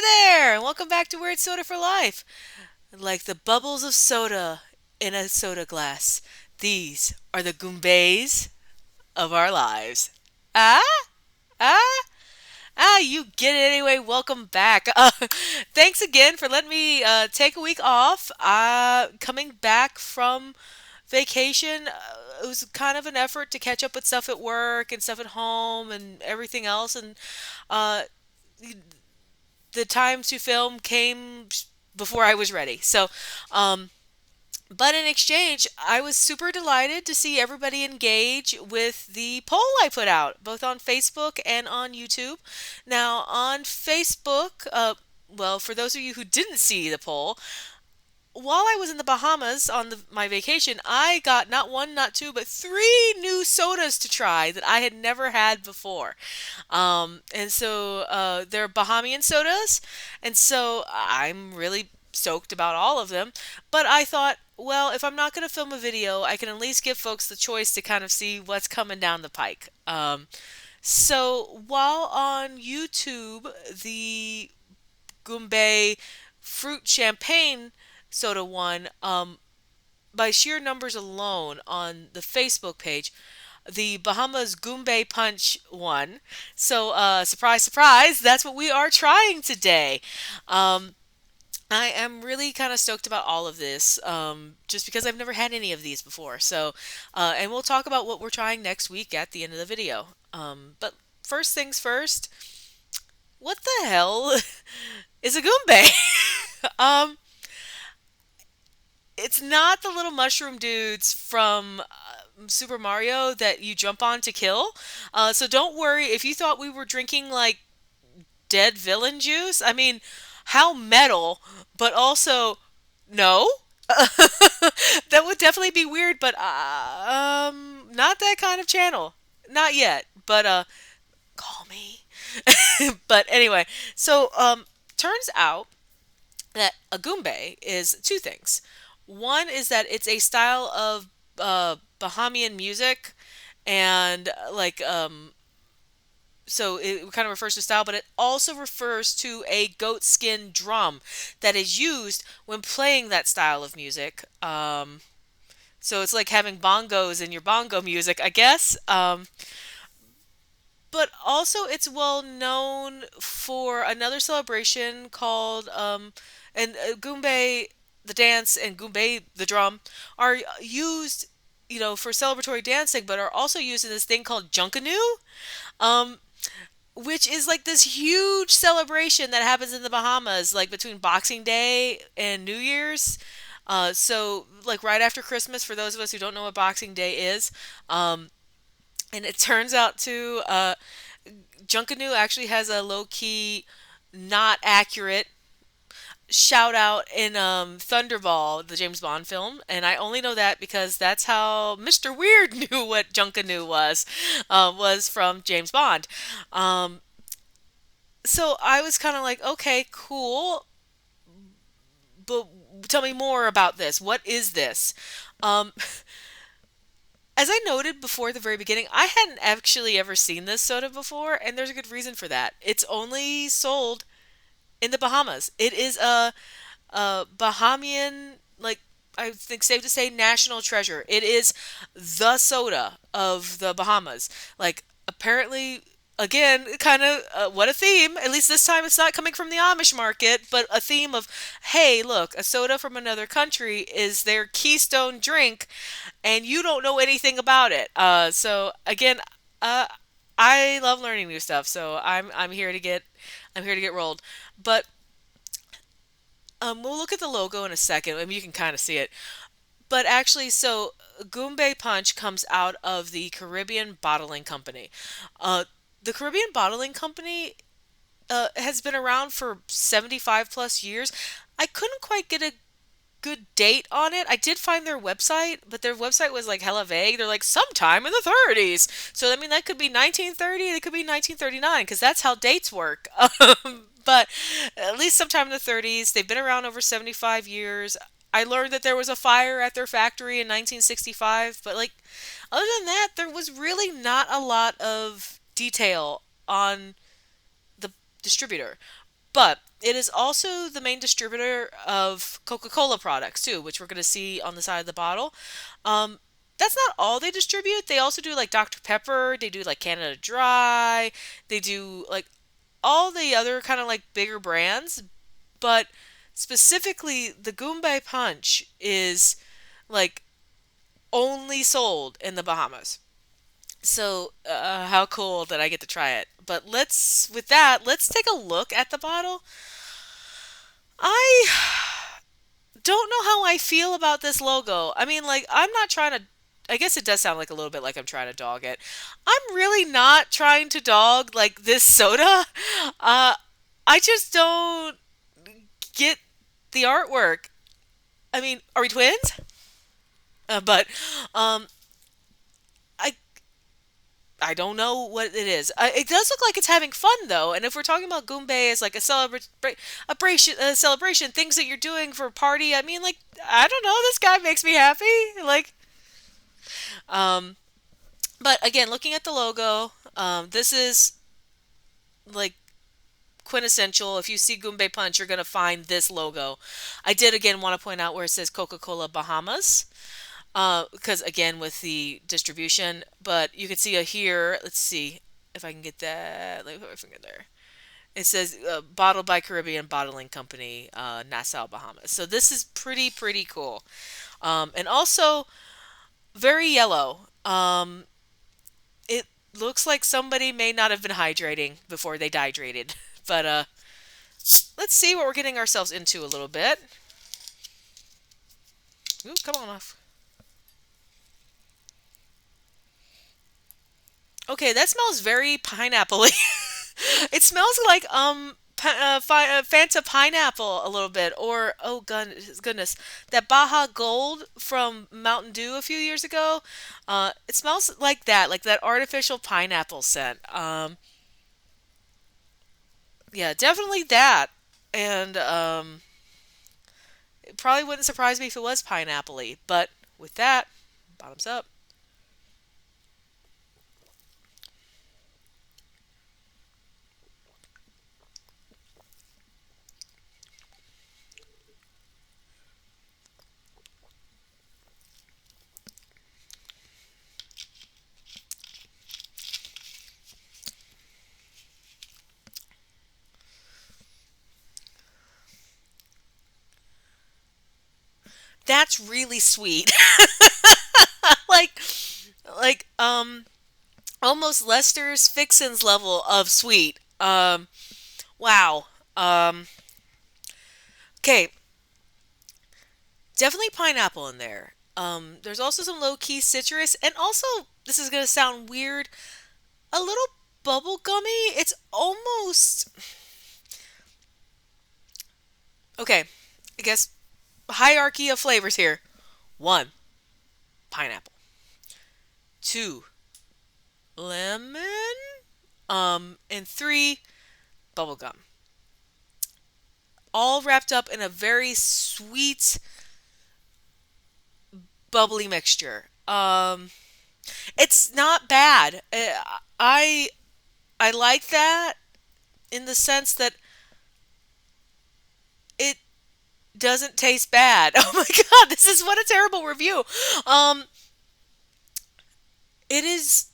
there, and welcome back to Weird Soda for Life. Like the bubbles of soda in a soda glass, these are the Goombays of our lives. Ah? Ah? You get it anyway. Welcome back. Thanks again for letting me take a week off. Coming back from vacation, it was kind of an effort to catch up with stuff at work and stuff at home and everything else. And uh, the time to film came before I was ready. Um, but in exchange, I was super delighted to see everybody engage with the poll I put out, both on Facebook and on YouTube. Now, on Facebook, well, for those of you who didn't see the poll, while I was in the Bahamas on my vacation, I got not one, not two, but three new sodas to try that I had never had before. And so they're Bahamian sodas, and so I'm really stoked about all of them. But I thought, well, if I'm not going to film a video, I can at least give folks the choice to kind of see what's coming down the pike. So while on YouTube, the Goombay fruit champagne soda one, by sheer numbers alone on the Facebook page, the Bahamas Goombay Punch won. So, surprise, surprise, that's what we are trying today. Um, I am really kind of stoked about all of this, just because I've never had any of these before. And we'll talk about what we're trying next week at the end of the video. But first things first, what the hell is a Goombay? um, it's not the little mushroom dudes from Super Mario that you jump on to kill. So don't worry if you thought we were drinking like dead villain juice. I mean, how metal, but also no. That would definitely be weird, but not that kind of channel. Not yet, but call me. But anyway, turns out that a Goombay is two things. One is that it's a style of Bahamian music, and so it kind of refers to style, but it also refers to a goat skin drum that is used when playing that style of music. So it's like having bongos in your bongo music, I guess. But also, it's well known for another celebration called and Goombay the dance and Goombay the drum are used, for celebratory dancing, but are also used in this thing called Junkanoo. Um, which is like this huge celebration that happens in the Bahamas, like between Boxing Day and New Year's. So, like right after Christmas, for those of us who don't know what Boxing Day is. And it turns out to Junkanoo actually has a low key, not accurate shout out in Thunderball, the James Bond film, and I only know that because that's how Mr. Weird knew what Junkanoo was from James Bond. Um, so I was kind of like, okay, cool, but tell me more about this. What is this? Um, as I noted before at the very beginning, I hadn't actually ever seen this soda before, and there's a good reason for that. It's only sold in the Bahamas. It is a Bahamian, like, I think safe to say, national treasure. It is the soda of the Bahamas. Like, apparently, again, kind of what a theme. At least this time it's not coming from the Amish market, but a theme of, hey, look, a soda from another country is their keystone drink, and you don't know anything about it. So again, uh, I love learning new stuff. So I'm here to get rolled. But we'll look at the logo in a second. I mean, you can kind of see it. But actually, so Goombay Punch comes out of the Caribbean Bottling Company. Uh, the Caribbean Bottling Company has been around for 75 plus years. I couldn't quite get a good date on it. I did find their website, but their website was like hella vague. They're like sometime in the 30s. So I mean that could be 1930, it could be 1939 because that's how dates work. But at least sometime in the 30s. They've been around over 75 years. I learned that there was a fire at their factory in 1965, but like other than that, there was really not a lot of detail on the distributor. But it is also the main distributor of Coca-Cola products too, which we're going to see on the side of the bottle. Um, that's not all they distribute. They also do like Dr. Pepper. They do like Canada Dry. They do like all the other kind of like bigger brands. But specifically, the Goombay Punch is like only sold in the Bahamas. So, how cool that I get to try it. But with that, let's take a look at the bottle. I don't know how I feel about this logo. I mean, like, I'm not trying to. I guess it does sound like a little bit like I'm trying to dog it. I'm really not trying to dog, like, this soda. Uh, I just don't get the artwork. I mean, are we twins? But um, I I don't know what it is. It does look like it's having fun though, and if we're talking about Goombay as like a celebration, things that you're doing for a party, I mean, like, I don't know, this guy makes me happy. Like, um, but again, looking at the logo, this is like quintessential. If you see Goombay Punch, you're gonna find this logo. I did again want to point out where it says Coca-Cola Bahamas. Because again, with the distribution, but you can see here. Let's see if I can get that. Let me put my finger there. It says bottled by Caribbean Bottling Company, Nassau, Bahamas. So this is pretty cool, and also very yellow. It looks like somebody may not have been hydrating before they dehydrated. But let's see what we're getting ourselves into a little bit. Ooh, come on off. Okay, that smells very pineapple-y. It smells like Fanta pineapple a little bit, or oh goodness, that Baja Gold from Mountain Dew a few years ago. It smells like that artificial pineapple scent. Yeah, definitely that. And it probably wouldn't surprise me if it was pineapple-y, but with that, bottoms up. That's really sweet. like like almost Lester's Fixins level of sweet. Wow. Um, okay, definitely pineapple in there. There's also some low key citrus, and also this is gonna sound weird, a little bubble gummy. It's almost okay. I guess hierarchy of flavors here. One, pineapple. Two, lemon. And three, bubblegum. All wrapped up in a very sweet, bubbly mixture. It's not bad. I I like that in the sense that it doesn't taste bad. Oh my god, this is what a terrible review. Um, it is.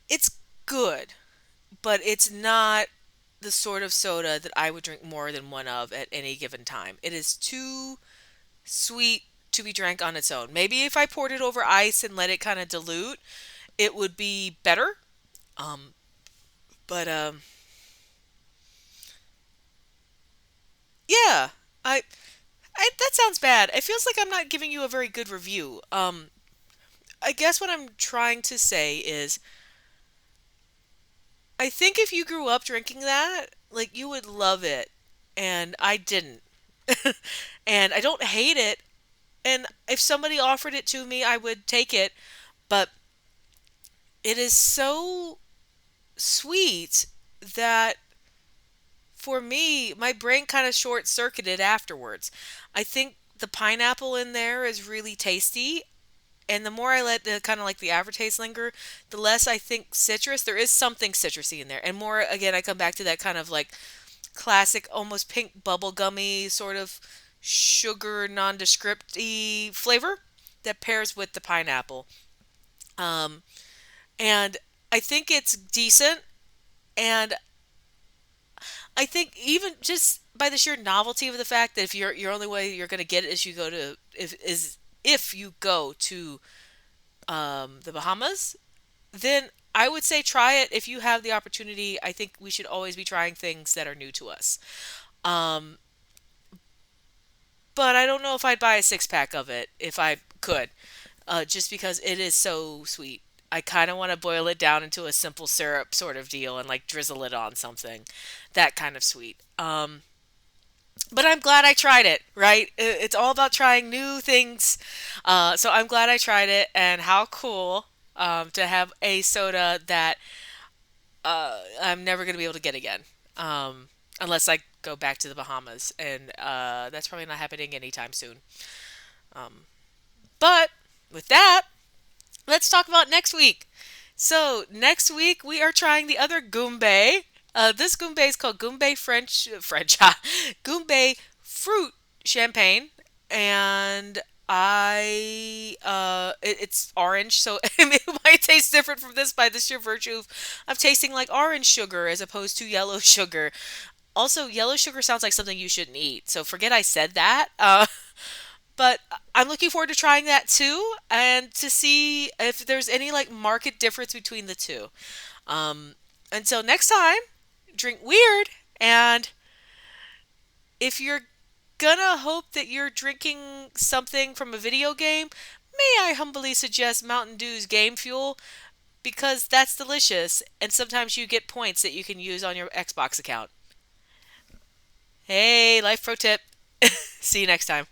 It's good, but it's not the sort of soda that I would drink more than one of at any given time. It is too sweet to be drank on its own. Maybe if I poured it over ice and let it kind of dilute, it would be better. Um, but yeah, I, that sounds bad. It feels like I'm not giving you a very good review. I guess what I'm trying to say is, I think if you grew up drinking that, like, you would love it, and I didn't. And I don't hate it, and if somebody offered it to me, I would take it, but it is so sweet that for me, my brain kind of short circuited afterwards. I think the pineapple in there is really tasty, And the more I let the kind of like the aftertaste linger, the less I think citrus. There is something citrusy in there, and more again, I come back to that kind of like classic, almost pink bubblegummy sort of sugar nondescript-y flavor that pairs with the pineapple. Um, and I think it's decent, and I think even just by the sheer novelty of the fact that if your only way you're going to get it is you go to if you go to the Bahamas, then I would say try it if you have the opportunity. I think we should always be trying things that are new to us. Um, but I don't know if I'd buy a six pack of it if I could, just because it is so sweet. I kind of want to boil it down into a simple syrup sort of deal and like drizzle it on something, that kind of sweet. But I'm glad I tried it, right? It's all about trying new things. So I'm glad I tried it, and how cool to have a soda that I'm never going to be able to get again. Unless I go back to the Bahamas, and that's probably not happening anytime soon. Um, but with that, let's talk about next week. So next week we are trying the other Goombay. This Goombay is called Goombay French Goombay fruit champagne, and it's orange, so it might taste different from this by the sheer virtue of tasting like orange sugar as opposed to yellow sugar. Also, yellow sugar sounds like something you shouldn't eat, so forget I said that. But I'm looking forward to trying that too, and to see if there's any like market difference between the two. Um, until next time, drink weird, and if you're gonna hope that you're drinking something from a video game, may I humbly suggest Mountain Dew's Game Fuel, because that's delicious, and sometimes you get points that you can use on your Xbox account. Hey, life pro tip. See you next time.